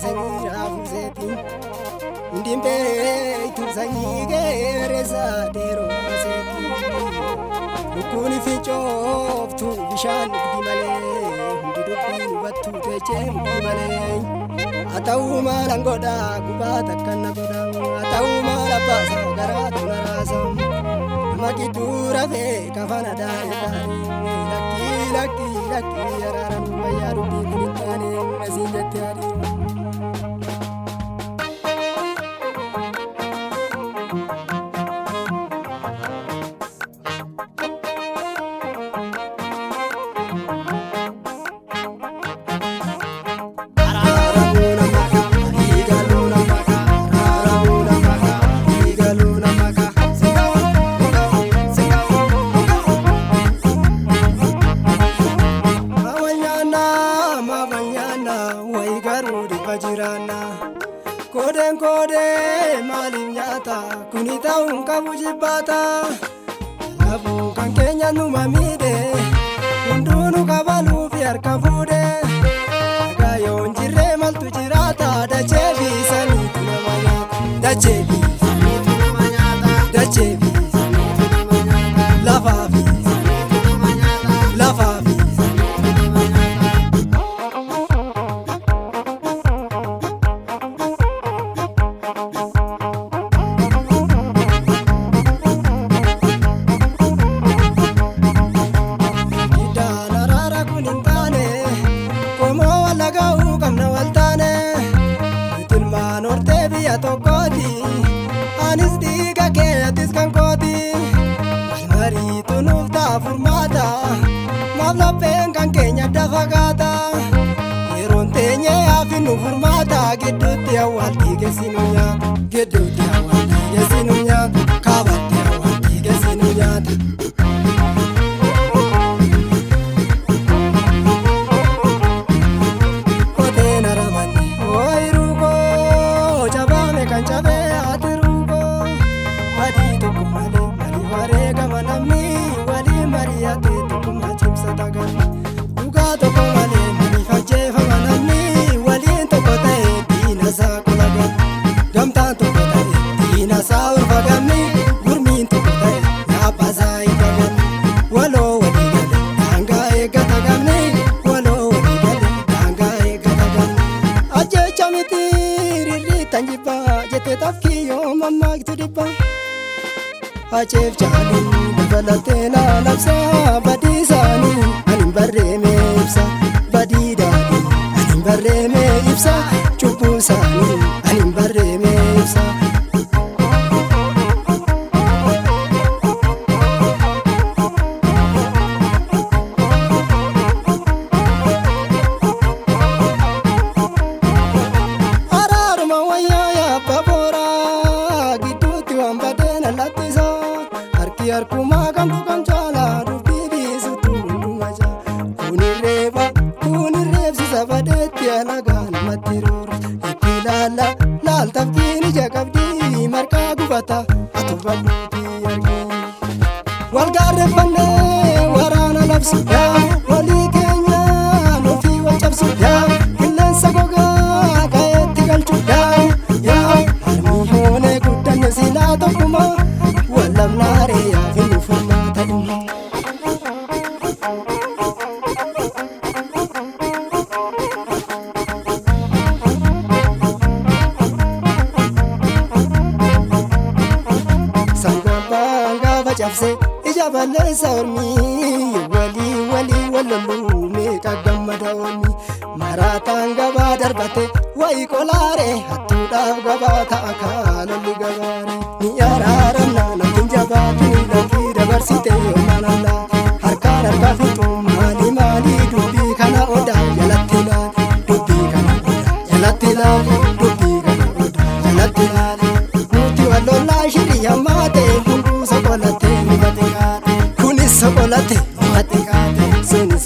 samira fuzeti ndimbe ituzanyi gereza dero maseti lukuni fichof tu bishan dimale ndidubbi wattu teche dimale atau malangoda kubata kanna goda atau malapasa garata narasa makidura ve kafana dare laki yararan bayaru dinitane masinjatari kode malinyata kunita unka bujibata labu kan kenya numamide undunu kabalu biar kafude gayo njire maltu jirata da chebi sani tunamanya da chebi sani tunamanya da chebi sani tunamanya lafafi sani tunamanya lafafi tokoti anis diga ke atis kan koti almari tunuf ta formata mabla pengan kenya dafagata erontenye afinu formata geduti awal dige sinunya kabati awal dige sinunya Achef jani balatena lapsa badisani anim barreme ibsa badidani anim barreme ibsa chupusani anim barreme ibsa ararma waya ya babora giduti wambadena latisa Yar kuma kan bukan jala rubidi sutu maja kunireb sabadet ya lagan matirur ikilala lal tafkini jakabdi marka gubata atubaluti yargi wal garfane warana labsuda wali kenya no fi wajabsuda killan sagoga kayeti galchuda ya harmi hone gudan sila tokuma walam nare ya finu formata sangabanga bajafse ijabale saurmi wali wallu me kagamadawni maratanga badarbate wai kolare hatuda gabata akala ligabare ni yararana nakinjabati langi dabarsite yomanala harkar kafitu mali dubi kana oda yalatila dubi kana oda yalatila dubi kana oda yalatila nuti walola shiriya mate kundu sokolate matikate kunis sokolate matikate sunis